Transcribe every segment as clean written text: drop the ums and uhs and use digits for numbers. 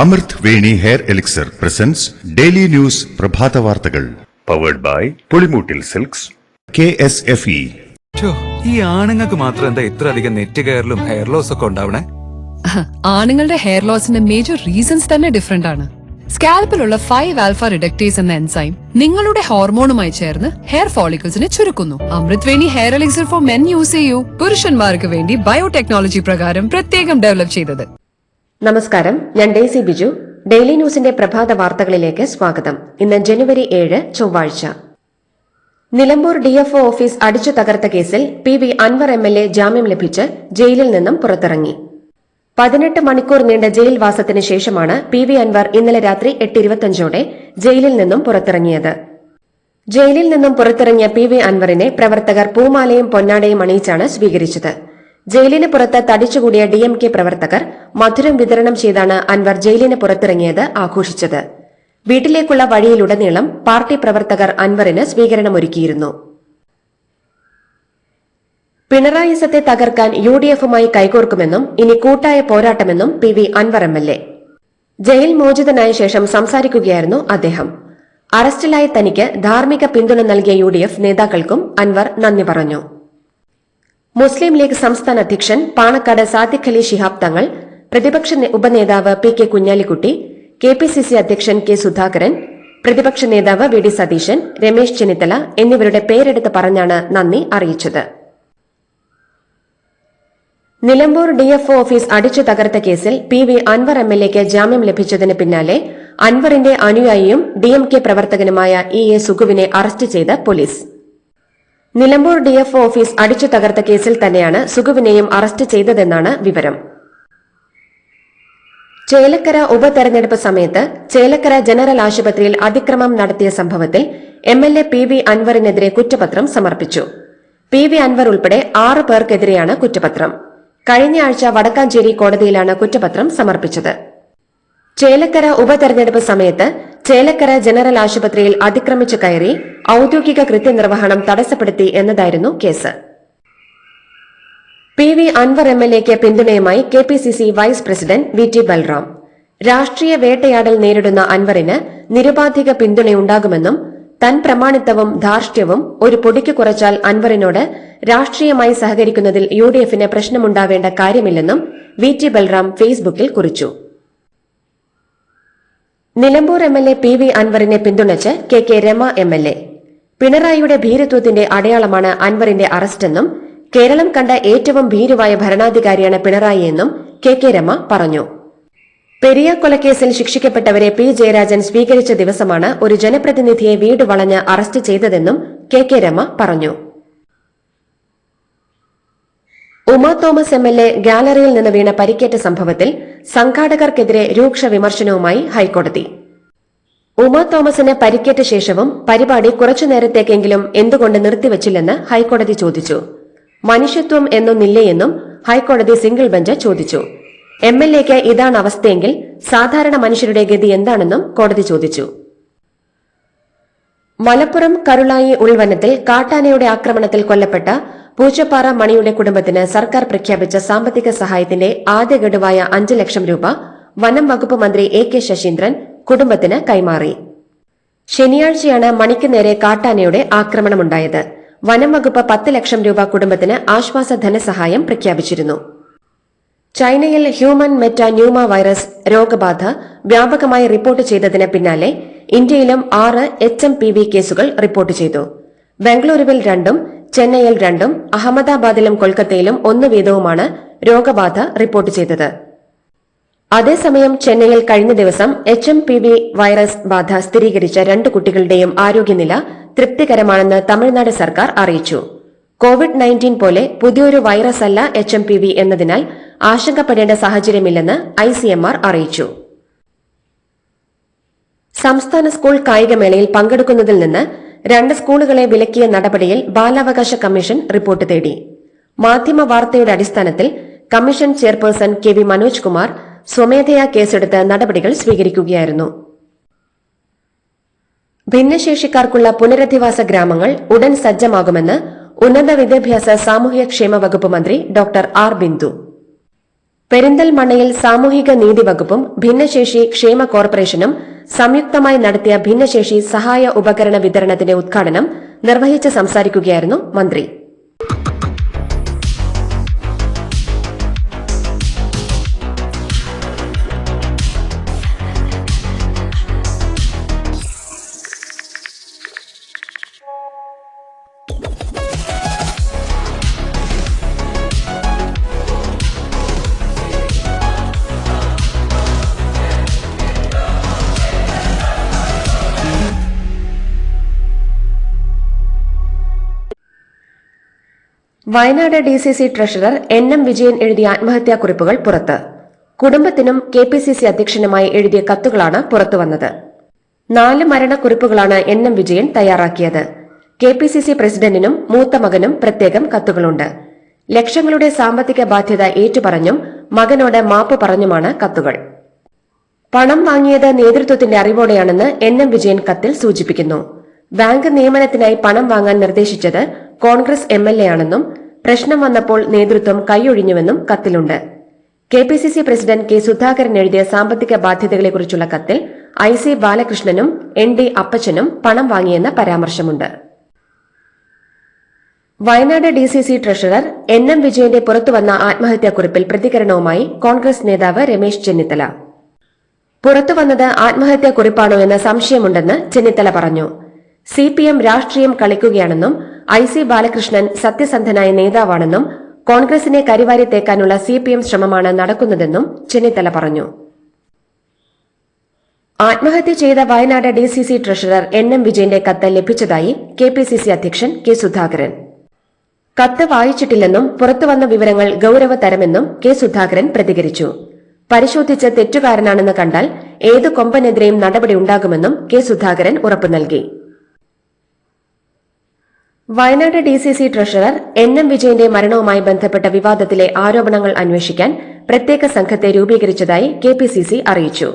അമൃത് Veni hair elixir presents daily news പ്രഭാത വാർത്തകൾ powered by Pulimoottil Silks KSFE. ഈ ആണുങ്ങൾക്ക് മാത്രം എന്താ ഇത്ര അധികം നെറ്റ് കെയറിലും ഹെയർ ലോസ് ഒക്കെ ഉണ്ടാവണേ? ആണുങ്ങളുടെ ഹെയർ ലോസിന്റെ മേജർ റീസൺസ് തന്നെ ഡിഫറെന്റ് ആണ്. സ്കാൽപ്പിലുള്ള 5 ആൽഫ റിഡക്ടേസ് എന്ന എൻസൈം നിങ്ങളുടെ ഹോർമോണുമായി ചേർന്ന് ഹെയർ ഫോളിക്കിൾസിനെ ചുരുക്കുന്നു. Amrut Veni hair elixir for men use ചെയ്യൂ. പുരുഷന്മാർക്ക് വേണ്ടി ബയോടെക്നോളജി പ്രകാരം പ്രത്യേകം ഡെവലപ്പ് ചെയ്തത്. നമസ്കാരം, ഞാൻ ഡേസി ബിജു. ഡെയിലി ന്യൂസിന്റെ പ്രഭാത വാർത്തകളിലേക്ക് സ്വാഗതം. ഇന്ന് ജനുവരി 7 ചൊവ്വാഴ്ച. നിലമ്പൂർ DFO ഓഫീസ് അടിച്ചു തകർത്ത കേസിൽ PV അൻവർ MLA ജാമ്യം ലഭിച്ച് ജയിലിൽ നിന്നും പുറത്തിറങ്ങി. 18 മണിക്കൂർ നീണ്ട ജയിൽവാസത്തിന് ശേഷമാണ് PV അൻവർ ഇന്നലെ രാത്രി 8:25 ജയിലിൽ നിന്നും പുറത്തിറങ്ങിയത്. ജയിലിൽ നിന്നും പുറത്തിറങ്ങിയ PV അൻവറിനെ പ്രവർത്തകർ പൂമാലയും പൊന്നാടയും അണിയിച്ചാണ് സ്വീകരിച്ചത്. ജയിലിന് പുറത്ത് തടിച്ചുകൂടിയ DMK പ്രവർത്തകർ മധുരം വിതരണം ചെയ്താണ് അൻവർ ജയിലിന് പുറത്തിറങ്ങിയത് ആഘോഷിച്ചത്. വീട്ടിലേക്കുള്ള വഴിയിലുടനീളം പാർട്ടി പ്രവർത്തകർ അൻവറിന് സ്വീകരണമൊരുക്കിയിരുന്നു. പിണറായിസത്തെ തകർക്കാൻ UDFുമായി കൈകോർക്കുമെന്നും ഇനി കൂട്ടായ പോരാട്ടമെന്നും PV അൻവർ MLA. ജയിൽ മോചിതനായ ശേഷം സംസാരിക്കുകയായിരുന്നു അദ്ദേഹം. അറസ്റ്റിലായ തനിക്ക് ധാർമ്മിക പിന്തുണ നൽകിയ UDF നേതാക്കൾക്കും അൻവർ നന്ദി പറഞ്ഞു. മുസ്ലിം ലീഗ് സംസ്ഥാന അധ്യക്ഷൻ പാണക്കാട് സാദിഖ് അലി ശിഹാബ് തങ്ങൾ, പ്രതിപക്ഷ ഉപനേതാവ് PK കുഞ്ഞാലിക്കുട്ടി, KPCC അധ്യക്ഷൻ K സുധാകരൻ, പ്രതിപക്ഷ നേതാവ് VD സതീശൻ, രമേശ് ചെന്നിത്തല എന്നിവരുടെ പേരെടുത്ത് പറഞ്ഞാണ് നന്ദി അറിയിച്ചത്. നിലമ്പൂർ DFO ഓഫീസ് അടിച്ചു തകർത്ത കേസിൽ PV അൻവർ MLAക്ക് ജാമ്യം ലഭിച്ചതിന് പിന്നാലെ അൻവറിന്റെ അനുയായിയും DMK പ്രവർത്തകനുമായ EA സുഗുവിനെ അറസ്റ്റ് ചെയ്ത് പോലീസ്. നിലമ്പൂർ DFO ഓഫീസ് അടിച്ചു തകർത്ത കേസിൽ തന്നെയാണ് സുഗുവിനെയും അറസ്റ്റ് ചെയ്തതെന്നാണ് വിവരം. ചേലക്കര ഉപതെരഞ്ഞെടുപ്പ് സമയത്ത് ചേലക്കര ജനറൽ ആശുപത്രിയിൽ അതിക്രമം നടത്തിയ സംഭവത്തിൽ MLA PV അൻവറിനെതിരെ കുറ്റപത്രം സമർപ്പിച്ചു. PV അൻവർ ഉൾപ്പെടെ 6 പേർക്കെതിരെയാണ് കുറ്റപത്രം. കഴിഞ്ഞ ആഴ്ച വടക്കാഞ്ചേരി കോടതിയിലാണ് കുറ്റപത്രം സമർപ്പിച്ചത്. ചേലക്കര ഉപതെരഞ്ഞെടുപ്പ് സമയത്ത് ചേലക്കര ജനറൽ ആശുപത്രിയിൽ അതിക്രമിച്ചു കയറി ഔദ്യോഗിക കൃത്യനിർവഹണം തടസ്സപ്പെടുത്തി എന്നതായിരുന്നു കേസ്. PV അൻവർ MLAക്ക് പിന്തുണയുമായി KPCC vice president VT Balram. രാഷ്ട്രീയ വേട്ടയാടൽ നേരിടുന്ന അൻവറിന് നിരുപാധിക പിന്തുണയുണ്ടാകുമെന്നും തൻ പ്രമാണിത്വവും ധാർഷ്ട്യവും ഒരു പൊടിക്ക് കുറച്ചാൽ അൻവറിനോട് രാഷ്ട്രീയമായി സഹകരിക്കുന്നതിൽ UDFന് പ്രശ്നമുണ്ടാവേണ്ട കാര്യമില്ലെന്നും VT ബൽറാം ഫേസ്ബുക്കിൽ കുറിച്ചു. നിലമ്പൂർ MLA PV അൻവറിനെ പിന്തുണച്ച് KK രമ MLA. പിണറായിയുടെ ഭീരുത്വത്തിന്റെ അടയാളമാണ് അൻവറിന്റെ അറസ്റ്റെന്നും കേരളം കണ്ട ഏറ്റവും ഭീരുവായ ഭരണാധികാരിയാണ് പിണറായിയെന്നും KK രമ പറഞ്ഞു. പെരിയ കൊലക്കേസിൽ ശിക്ഷിക്കപ്പെട്ടവരെ P ജയരാജൻ സ്വീകരിച്ച ദിവസമാണ് ഒരു ജനപ്രതിനിധിയെ വീട് വളഞ്ഞ് അറസ്റ്റ് ചെയ്തതെന്നും KK രമ പറഞ്ഞു. ഉമാ തോമസ് MLA ഗാലറിയിൽ നിന്ന് വീണ പരിക്കേറ്റ സംഭവത്തിൽ സംഘാടകർക്കെതിരെ രൂക്ഷ വിമർശനവുമായി ഹൈക്കോടതി. ഉമാ തോമസിന് പരിക്കേറ്റ ശേഷവും പരിപാടി കുറച്ചുനേരത്തേക്കെങ്കിലും എന്തുകൊണ്ട് നിർത്തിവച്ചില്ലെന്ന് ഹൈക്കോടതി ചോദിച്ചു. മനുഷ്യത്വം എന്നൊന്നില്ലേയെന്നും ഹൈക്കോടതി സിംഗിൾ ബെഞ്ച് ചോദിച്ചു. MLAക്ക് ഇതാണ് അവസ്ഥയെങ്കിൽ സാധാരണ മനുഷ്യരുടെ ഗതി എന്താണെന്നും കോടതി ചോദിച്ചു. മലപ്പുറം കരുളായി ഉൾവനത്തിൽ കാട്ടാനയുടെ ആക്രമണത്തിൽ കൊല്ലപ്പെട്ട പൂച്ചപ്പാറ മണിയുടെ കുടുംബത്തിന് സർക്കാർ പ്രഖ്യാപിച്ച സാമ്പത്തിക സഹായത്തിന്റെ ആദ്യ ഗഡുവായ 5 ലക്ഷം രൂപ വനം വകുപ്പ് മന്ത്രി AK ശശീന്ദ്രൻ കുടുംബത്തിന് കൈമാറി. ശനിയാഴ്ചയാണ് മണിക്ക് നേരെ കാട്ടാനയുടെ ആക്രമണമുണ്ടായത്. വനം വകുപ്പ് 10 ലക്ഷം രൂപ കുടുംബത്തിന് ആശ്വാസ ധനസഹായം പ്രഖ്യാപിച്ചിരുന്നു. ചൈനയിൽ ഹ്യൂമൻ മെറ്റാന്യൂമ വൈറസ് രോഗബാധ വ്യാപകമായി റിപ്പോർട്ട് ചെയ്തതിന് പിന്നാലെ ഇന്ത്യയിലും 6 HMPV കേസുകൾ റിപ്പോർട്ട് ചെയ്തു. ബംഗളൂരുവിൽ 2ഉം ചെന്നൈയിൽ 2ഉം അഹമ്മദാബാദിലും കൊൽക്കത്തയിലും 1 വീതവുമാണ് രോഗബാധ റിപ്പോർട്ട് ചെയ്തത്. അതേസമയം ചെന്നൈയിൽ കഴിഞ്ഞ ദിവസം HMPV വൈറസ് ബാധ സ്ഥിരീകരിച്ച 2 കുട്ടികളുടെയും ആരോഗ്യനില തൃപ്തികരമാണെന്ന് തമിഴ്നാട് സർക്കാർ അറിയിച്ചു. COVID-19 പോലെ പുതിയൊരു വൈറസ് അല്ല HMPV എന്നതിനാൽ ആശങ്കപ്പെടേണ്ട സാഹചര്യമില്ലെന്ന് ICMR അറിയിച്ചു. സംസ്ഥാന സ്കൂൾ കായികമേളയിൽ പങ്കെടുക്കുന്നതിൽ നിന്ന് 2 സ്കൂളുകളെ വിലക്കിയ നടപടിയിൽ ബാലാവകാശ കമ്മീഷൻ റിപ്പോർട്ട് തേടി. മാധ്യമ വാർത്തയുടെ അടിസ്ഥാനത്തിൽ commission chairperson KV Manoj Kumar സ്വമേധയാ കേസെടുത്ത് നടപടികൾ സ്വീകരിക്കുകയായിരുന്നു. ഭിന്നശേഷിക്കാർക്കുള്ള പുനരധിവാസ ഗ്രാമങ്ങൾ ഉടൻ സജ്ജമാകുമെന്ന് ഉന്നത വിദ്യാഭ്യാസ സാമൂഹ്യക്ഷേമ വകുപ്പ് മന്ത്രി ഡോക്ടർ R ബിന്ദു. പെരിന്തൽമണ്ണയിൽ സാമൂഹിക നീതി വകുപ്പും ഭിന്നശേഷി ക്ഷേമ കോർപ്പറേഷനും സംയുക്തമായി നടത്തിയ ഭിന്നശേഷി സഹായ ഉപകരണ വിതരണത്തിന്റെ ഉദ്ഘാടനം നിർവഹിച്ച് സംസാരിക്കുകയായിരുന്നു മന്ത്രി. Wayanad DCC treasurer NM Vijayan എഴുതിയ ആത്മഹത്യാക്കുറിപ്പുകൾ പുറത്ത്. കുടുംബത്തിനും KPCC അധ്യക്ഷനുമായി എഴുതിയ കത്തുകളാണ് പുറത്തുവന്നത്. 4 മരണക്കുറിപ്പുകളാണ് NM വിജയൻ തയ്യാറാക്കിയത്. KPCC പ്രസിഡന്റിനും മൂത്ത മകനും പ്രത്യേകം കത്തുകളുണ്ട്. ലക്ഷങ്ങളുടെ സാമ്പത്തിക ബാധ്യത ഏറ്റുപറഞ്ഞും മകനോട് മാപ്പ് പറഞ്ഞുമാണ് കത്തുകൾ. പണം വാങ്ങിയത് നേതൃത്വത്തിന്റെ അറിവോടെയാണെന്ന് NM വിജയൻ കത്തിൽ സൂചിപ്പിക്കുന്നു. ബാങ്ക് നിയമനത്തിനായി പണം വാങ്ങാൻ നിർദ്ദേശിച്ചത് കോൺഗ്രസ് MLA ആണെന്നും പ്രശ്നം വന്നപ്പോൾ നേതൃത്വം കൈയൊഴിഞ്ഞുവെന്നും കത്തിലുണ്ട്. KPCC president K. സുധാകരൻ എഴുതിയ സാമ്പത്തിക ബാധ്യതകളെക്കുറിച്ചുള്ള കത്തിൽ IC ബാലകൃഷ്ണനും ND അപ്പച്ചനും പണം വാങ്ങിയെന്ന പരാമർശമുണ്ട്. വയനാട് DCC ട്രഷറർ NM വിജയന്റെ പുറത്തുവന്ന ആത്മഹത്യാക്കുറിപ്പിൽ പ്രതികരണവുമായി കോൺഗ്രസ് നേതാവ് രമേശ് ചെന്നിത്തല. പുറത്തുവന്നത് ആത്മഹത്യാക്കുറിപ്പാണോ എന്ന സംശയമുണ്ടെന്ന് ചെന്നിത്തല പറഞ്ഞു. CPM രാഷ്ട്രീയം കളിക്കുകയാണെന്നും IC ബാലകൃഷ്ണൻ സത്യസന്ധനായ നേതാവാണെന്നും കോൺഗ്രസിനെ കരിവാരിത്തേക്കാനുള്ള CPM ശ്രമമാണ് നടക്കുന്നതെന്നും ചെന്നിത്തല പറഞ്ഞു. ആത്മഹത്യ ചെയ്ത വയനാട് DCC ട്രഷറർ NM വിജയന്റെ കത്ത് ലഭിച്ചതായി KPCC അധ്യക്ഷൻ K. സുധാകരൻ. കത്ത് വായിച്ചിട്ടില്ലെന്നും പുറത്തുവന്ന വിവരങ്ങൾ ഗൌരവതരമെന്നും K. സുധാകരൻ പ്രതികരിച്ചു. പരിശോധിച്ച് തെറ്റുകാരനാണെന്ന് കണ്ടാൽ ഏതു കൊമ്പനെതിരെയും നടപടിയുണ്ടാകുമെന്നും K. സുധാകരൻ ഉറപ്പു നൽകി. വയനാട് DCC ട്രഷറർ NM വിജയന്റെ മരണവുമായി ബന്ധപ്പെട്ട വിവാദത്തിലെ ആരോപണങ്ങൾ അന്വേഷിക്കാൻ പ്രത്യേക സംഘത്തെ രൂപീകരിച്ചതായി KPCC അറിയിച്ചു.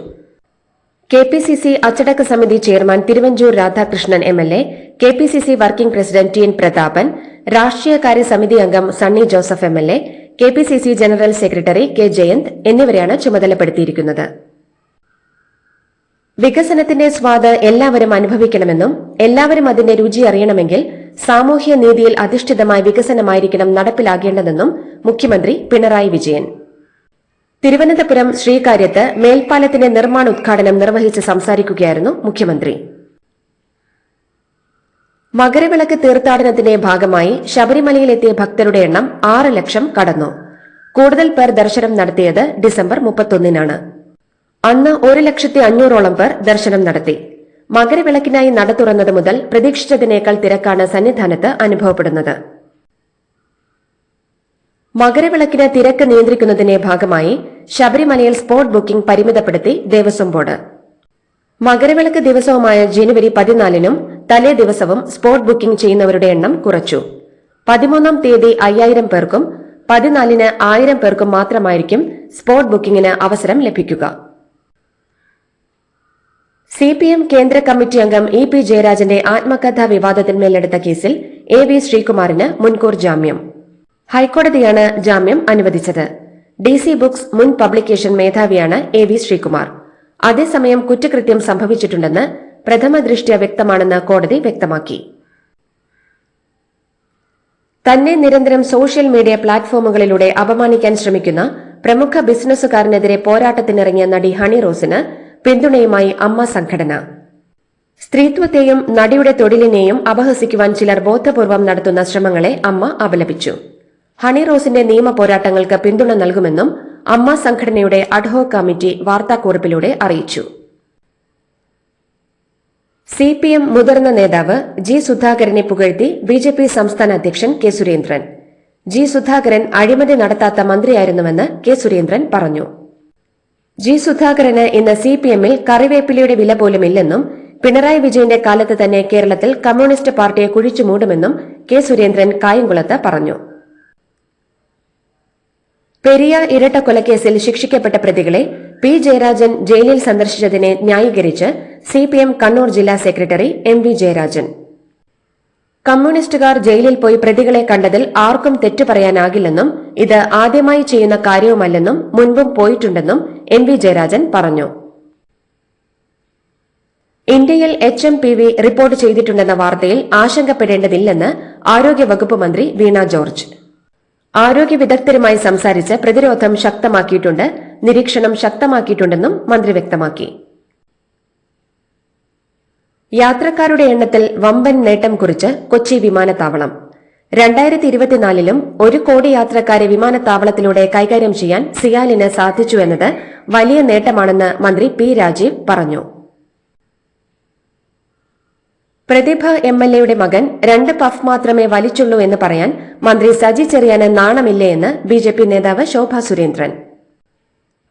KPCC അച്ചടക്ക സമിതി chairman Thiruvanchoor Radhakrishnan MLA, KPCC working president TN Prathapan, രാഷ്ട്രീയകാര്യ സമിതി അംഗം Sunny Joseph MLA, KPCC general secretary K. Jayanth എന്നിവരെയാണ് ചുമതലപ്പെടുത്തിയിരിക്കുന്നത്. വികസനത്തിന്റെ സ്വാദ് എല്ലാവരും അനുഭവിക്കണമെന്നും എല്ലാവരും അതിന്റെ രുചി അറിയണമെങ്കിൽ സാമൂഹ്യ നീതിയിൽ അധിഷ്ഠിതമായ വികസനമായിരിക്കണം നടപ്പിലാകേണ്ടതെന്നും മുഖ്യമന്ത്രി പിണറായി വിജയൻ. തിരുവനന്തപുരം ശ്രീകാര്യത്ത് മേൽപ്പാലത്തിന്റെ നിർമ്മാണ ഉദ്ഘാടനം നിർവഹിച്ച് സംസാരിക്കുകയായിരുന്നു മുഖ്യമന്ത്രി. മകരവിളക്ക് തീർത്ഥാടനത്തിന്റെ ഭാഗമായി ശബരിമലയിലെത്തിയ ഭക്തരുടെ എണ്ണം 6 ലക്ഷം കടന്നു. കൂടുതൽ പേർ ദർശനം നടത്തിയത് ഡിസംബർ 31-നാണ്. അന്ന് 1,500,000 പേർ ദർശനം നടത്തി. മകരവിളക്കിനായി നട തുറന്നത് മുതൽ പ്രതീക്ഷിച്ചതിനേക്കാൾ തിരക്കാണ് സന്നിധാനത്ത് അനുഭവപ്പെടുന്നത്. മകരവിളക്കിന് തിരക്ക് നിയന്ത്രിക്കുന്നതിന്റെ ഭാഗമായി ശബരിമലയിൽ സ്പോട്ട് ബുക്കിംഗ് പരിമിതപ്പെടുത്തി ദേവസ്വം ബോർഡ്. മകരവിളക്ക് ദിവസവുമായ ജനുവരി 14-നും തലേ ദിവസവും സ്പോട്ട് ബുക്കിംഗ് ചെയ്യുന്നവരുടെ എണ്ണം കുറച്ചു. 13-ാം തീയതി 5,000 പേർക്കും 14-ന് 1,000 പേർക്കും മാത്രമായിരിക്കും സ്പോട്ട് ബുക്കിംഗിന് അവസരം ലഭിക്കുക. CPM കേന്ദ്ര കമ്മിറ്റി അംഗം EP ജയരാജന്റെ ആത്മകഥാ വിവാദത്തിന്മേലെടുത്ത കേസിൽ AV ശ്രീകുമാറിന് മുൻകൂർ ജാമ്യം. ഹൈക്കോടതിയാണ് ജാമ്യം അനുവദിച്ചത്. DC ബുക്സ് മുൻ പബ്ലിക്കേഷൻ മേധാവിയാണ് AV ശ്രീകുമാർ. അതേസമയം കുറ്റകൃത്യം സംഭവിച്ചിട്ടുണ്ടെന്ന് പ്രഥമ ദൃഷ്ട്യാ വ്യക്തമാണെന്ന് കോടതി വ്യക്തമാക്കി. തന്നെ നിരന്തരം സോഷ്യൽ മീഡിയ പ്ലാറ്റ്ഫോമുകളിലൂടെ അപമാനിക്കാൻ ശ്രമിക്കുന്ന പ്രമുഖ ബിസിനസ്സുകാരനെതിരെ പോരാട്ടത്തിനിറങ്ങിയ നടി ഹണി റോസിന് പിന്തുണയുമായി അമ്മ സംഘടന. സ്ത്രീത്വത്തെയും നടിയുടെ തൊഴിലിനെയും അപഹസിക്കുവാൻ ചിലർ ബോധപൂർവം നടത്തുന്ന ശ്രമങ്ങളെ അമ്മ അപലപിച്ചു. ഹണി റോസിന്റെ നിയമ പോരാട്ടങ്ങൾക്ക് പിന്തുണ നൽകുമെന്നും അമ്മ സംഘടനയുടെ അഡ്ഹോക് കമ്മിറ്റി വാർത്താക്കുറിപ്പിലൂടെ അറിയിച്ചു. CPM മുതിർന്ന നേതാവ് G. സുധാകരനെ പുകഴ്ത്തി BJP സംസ്ഥാന അധ്യക്ഷൻ K. സുരേന്ദ്രൻ. G. സുധാകരൻ അഴിമതി നടത്താത്ത മന്ത്രിയായിരുന്നുവെന്ന് K. സുരേന്ദ്രൻ പറഞ്ഞു. G. സുധാകരന് ഇന്ന് CPM-ൽ കറിവേപ്പിലയുടെ വില പോലുമില്ലെന്നും പിണറായി വിജയന്റെ കാലത്ത് തന്നെ കേരളത്തിൽ കമ്മ്യൂണിസ്റ്റ് പാർട്ടിയെ കുഴിച്ചുമൂടുമെന്നും K. സുരേന്ദ്രൻ കായംകുളത്ത് പറഞ്ഞു. പെരിയ ഇരട്ടക്കൊലക്കേസിൽ ശിക്ഷിക്കപ്പെട്ട പ്രതികളെ P. ജയരാജൻ ജയിലിൽ സന്ദർശിച്ചതിനെ ന്യായീകരിച്ച് CPM കണ്ണൂർ ജില്ലാ സെക്രട്ടറി MV ജയരാജൻ. കമ്മ്യൂണിസ്റ്റുകാർ ജയിലിൽ പോയി പ്രതികളെ കണ്ടതിൽ ആർക്കും തെറ്റു പറയാനാകില്ലെന്നും ഇത് ആദ്യമായി ചെയ്യുന്ന കാര്യവുമല്ലെന്നും മുൻപും പോയിട്ടുണ്ടെന്നും എം വി ജയരാജൻ പറഞ്ഞു. ഇന്ത്യയിൽ HMPV റിപ്പോർട്ട് ചെയ്തിട്ടുണ്ടെന്ന വാർത്തയിൽ ആശങ്കപ്പെടേണ്ടതില്ലെന്ന് ആരോഗ്യവകുപ്പ് മന്ത്രി വീണ ജോർജ്. ആരോഗ്യ വിദഗ്ധരുമായി സംസാരിച്ച് പ്രതിരോധം ശക്തമാക്കിയിട്ടുണ്ട്, നിരീക്ഷണം ശക്തമാക്കിയിട്ടുണ്ടെന്നും മന്ത്രി വ്യക്തമാക്കി. യാത്രക്കാരുടെ എണ്ണത്തിൽ വമ്പൻ നേട്ടം കുറിച്ച് കൊച്ചി വിമാനത്താവളം. 2024ലും 1 കോടി യാത്രക്കാരെ വിമാനത്താവളത്തിലൂടെ കൈകാര്യം ചെയ്യാൻ സിയാലിന് സാധിച്ചുവെന്നത് വലിയ നേട്ടമാണെന്ന് മന്ത്രി പി രാജീവ് പറഞ്ഞു. പ്രതിഭ MLAയുടെ മകൻ 2 പഫ് മാത്രമേ വലിച്ചുള്ളൂ എന്ന് പറയാൻ മന്ത്രി സജി ചെറിയാന് നാണമില്ലേ എന്ന് BJP നേതാവ് ശോഭാ സുരേന്ദ്രൻ.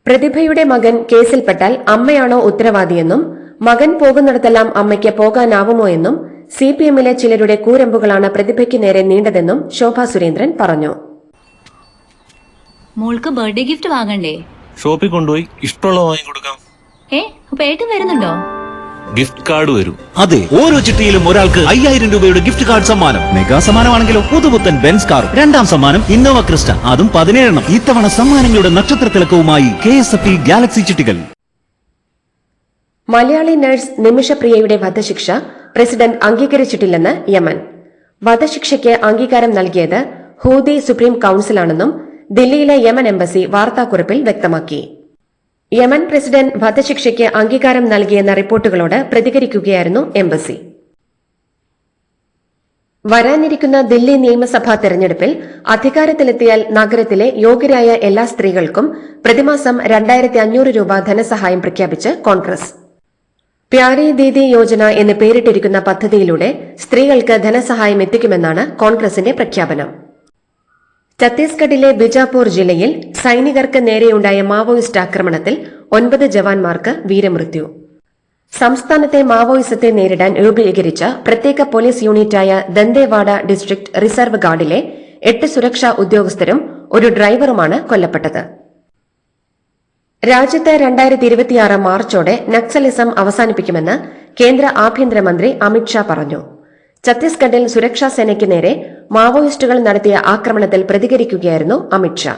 പ്രതിഭയുടെ മകൻ കേസിൽപ്പെട്ടാൽ അമ്മയാണോ ഉത്തരവാദിയെന്നും മകൻ പോകുന്നിടത്തെല്ലാം അമ്മയ്ക്ക് പോകാനാവുമോ എന്നും CPMലെ ചിലരുടെ കൂരമ്പുകളാണ് പ്രതിഭയ്ക്ക് നേരെ നീണ്ടതെന്നും ശോഭാ സുരേന്ദ്രൻ പറഞ്ഞു. മോൾക്ക് ബർത്ത്ഡേ ഗിഫ്റ്റ് വാങ്ങണ്ടേ? ഷോപ്പിൽ കൊണ്ടുപോയി ഇഷ്ടമുള്ള വാങ്ങിക്കൊടുക്കാം. അപ്പൊ ഏട്ടൻ വരുന്നുണ്ടോ? ഗിഫ്റ്റ് കാർഡ് വരും. അതെ, ഓരോ ചിട്ടിയിലും ഒരാൾക്ക് 5000 രൂപയുടെ ഗിഫ്റ്റ് കാർഡ് സമ്മാനം. മെഗാ സമ്മാനമാണെങ്കിലോ പുതുപുത്തൻ ബെൻസ് കാർ, 2ാം സമ്മാനം ഇന്നോവ ക്രിസ്റ്റ, അതും 17 ഇത്തവണ സമ്മാനങ്ങളുടെ നക്ഷത്ര തിളക്കവുമായി KSFE ഗാലക്സി ചിട്ടികൾ. മലയാളി നഴ്സ് നിമിഷപ്രിയയുടെ വധശിക്ഷ പ്രസിഡന്റ് അംഗീകരിച്ചിട്ടില്ലെന്ന് യമൻ. വധശിക്ഷയ്ക്ക് അംഗീകാരം നൽകിയത് ഹൂതി സുപ്രീം കൌൺസിലാണെന്നും ദില്ലിയിലെ യമൻ എംബസി വാർത്താക്കുറിപ്പിൽ വ്യക്തമാക്കി. യമൻ പ്രസിഡന്റ് വധശിക്ഷയ്ക്ക് അംഗീകാരം നൽകിയെന്ന റിപ്പോർട്ടുകളോട് പ്രതികരിക്കുകയായിരുന്നു എംബസി. വരാനിരിക്കുന്ന ദില്ലി നിയമസഭാ തെരഞ്ഞെടുപ്പിൽ അധികാരത്തിലെത്തിയാൽ നഗരത്തിലെ യോഗ്യരായ എല്ലാ സ്ത്രീകൾക്കും പ്രതിമാസം 2500 രൂപ ധനസഹായം പ്രഖ്യാപിച്ച് കോൺഗ്രസ്. പ്യാരി ദീദി യോജന എന്ന് പേരിട്ടിരിക്കുന്ന പദ്ധതിയിലൂടെ സ്ത്രീകൾക്ക് ധനസഹായം എത്തിക്കുമെന്നാണ് കോൺഗ്രസിന്റെ പ്രഖ്യാപനം. ഛത്തീസ്ഗഡിലെ ബിജാപൂർ ജില്ലയിൽ സൈനികർക്ക് നേരെയുണ്ടായ മാവോയിസ്റ്റ് ആക്രമണത്തിൽ 9 ജവാന്മാർക്ക് വീരമൃത്യു. സംസ്ഥാനത്തെ മാവോയിസത്തെ നേരിടാൻ രൂപീകരിച്ച പ്രത്യേക പോലീസ് യൂണിറ്റായ ദന്തേവാഡ ഡിസ്ട്രിക്ട് റിസർവ് ഗാർഡിലെ 8 സുരക്ഷാ ഉദ്യോഗസ്ഥരും ഒരു ഡ്രൈവറുമാണ് കൊല്ലപ്പെട്ടത്. രാജ്യത്ത് 2026 മാർച്ചോടെ നക്സലിസം അവസാനിപ്പിക്കുമെന്ന് കേന്ദ്ര ആഭ്യന്തരമന്ത്രി അമിത്ഷാ പറഞ്ഞു. ഛത്തീസ്ഗഡിൽ സുരക്ഷാ സേനയ്ക്ക് നേരെ മാവോയിസ്റ്റുകൾ നടത്തിയ ആക്രമണത്തിൽ പ്രതികരിക്കുകയായിരുന്നു അമിത്ഷാ.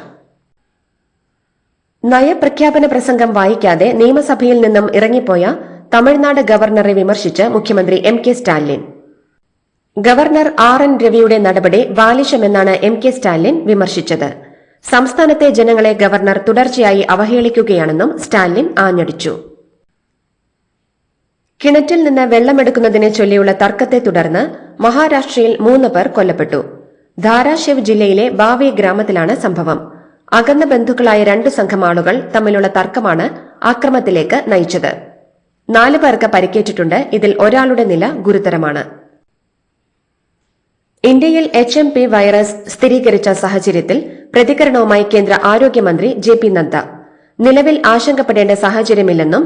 നയപ്രഖ്യാപന പ്രസംഗം വായിക്കാതെ നിയമസഭയിൽ നിന്നും ഇറങ്ങിപ്പോയ തമിഴ്നാട് ഗവർണറെ വിമർശിച്ച് മുഖ്യമന്ത്രി MK സ്റ്റാലിൻ. ഗവർണർ RN രവിയുടെ നടപടി ബാലിശമെന്നാണ് MK സ്റ്റാലിൻ വിമർശിച്ചത്. സംസ്ഥാനത്തെ ജനങ്ങളെ ഗവർണർ തുടർച്ചയായി അവഹേളിക്കുകയാണെന്നും സ്റ്റാലിൻ ആഞ്ഞടിച്ചു. കിണറ്റിൽ നിന്ന് വെള്ളമെടുക്കുന്നതിനെ ചൊല്ലിയുള്ള തർക്കത്തെ തുടർന്ന് മഹാരാഷ്ട്രയിൽ 3 പേർ കൊല്ലപ്പെട്ടു. ധാരാശിവ് ജില്ലയിലെ ബാവി ഗ്രാമത്തിലാണ് സംഭവം. അകന്ന ബന്ധുക്കളായ 2 സംഘം ആളുകൾ തമ്മിലുള്ള തർക്കമാണ് ആക്രമണത്തിലേക്ക് നയിച്ചത്. 4 പേർക്ക് പരിക്കേറ്റിട്ടുണ്ട്. ഇതിൽ ഒരാളുടെ നില ഗുരുതരമാണ്. ഇന്ത്യയിൽ HMP വൈറസ് സ്ഥിരീകരിച്ച സാഹചര്യത്തിൽ പ്രതികരണവുമായി കേന്ദ്ര ആരോഗ്യമന്ത്രി JP നദ്ദ. നിലവിൽ ആശങ്കപ്പെടേണ്ട സാഹചര്യമില്ലെന്നും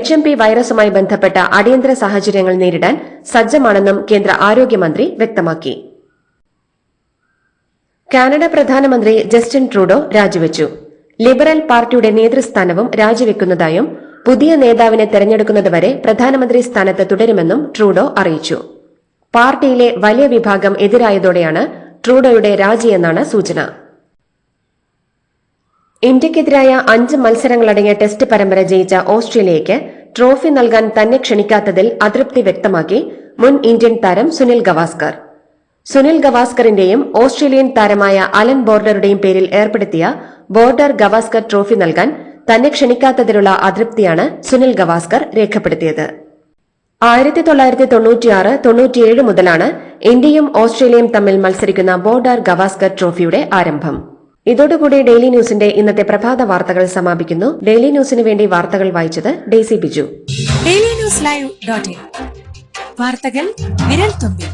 HMP വൈറസുമായി ബന്ധപ്പെട്ട അടിയന്തര സാഹചര്യങ്ങൾ നേരിടാൻ സജ്ജമാണെന്നും കേന്ദ്ര ആരോഗ്യമന്ത്രി വ്യക്തമാക്കി. കാനഡ പ്രധാനമന്ത്രി ജസ്റ്റിൻ ട്രൂഡോ രാജിവെച്ചു. ലിബറൽ പാർട്ടിയുടെ നേതൃസ്ഥാനവും രാജിവെക്കുന്നതായും പുതിയ നേതാവിനെ തെരഞ്ഞെടുക്കുന്നതുവരെ പ്രധാനമന്ത്രി സ്ഥാനത്ത് തുടരുമെന്നും ട്രൂഡോ അറിയിച്ചു. പാർട്ടിയിലെ വലിയ വിഭാഗം എതിരായതോടെയാണ് ട്രൂഡോയുടെ രാജിയെന്നാണ് സൂചന. ഇന്ത്യക്കെതിരായ 5 മത്സരങ്ങളടങ്ങിയ ടെസ്റ്റ് പരമ്പര ജയിച്ച ഓസ്ട്രേലിയയ്ക്ക് ട്രോഫി നൽകാൻ തന്നെ ക്ഷണിക്കാത്തതിൽ അതൃപ്തി വ്യക്തമാക്കി മുൻ ഇന്ത്യൻ താരം സുനിൽ ഗവാസ്കർ. സുനിൽ ഗവാസ്കറിന്റെയും ഓസ്ട്രേലിയൻ താരമായ അലൻ ബോർഡറുടെയും പേരിൽ ഏർപ്പെടുത്തിയ ബോർഡർ ഗവാസ്കർ ട്രോഫി നൽകാൻ തന്നെ ക്ഷണിക്കാത്തതിലുള്ള അതൃപ്തിയാണ് സുനിൽ ഗവാസ്കർ രേഖപ്പെടുത്തിയത്. 1996-97 മുതലാണ് ഇന്ത്യയും ഓസ്ട്രേലിയയും തമ്മിൽ മത്സരിക്കുന്ന ബോർഡർ ഗവാസ്കർ ട്രോഫിയുടെ ആരംഭം. ഇതോടുകൂടി ഡെയിലി ന്യൂസിന്റെ ഇന്നത്തെ പ്രഭാത വാർത്തകൾ സമാപിക്കുന്നു. ഡെയിലി ന്യൂസിന് വേണ്ടി വാർത്തകൾ വായിച്ചത് ഡെയ്സി ബിജു. ഡെയിലി ന്യൂസ് ലൈവ്.in വാർത്തകൾ വിരൽ തുമ്പിൽ.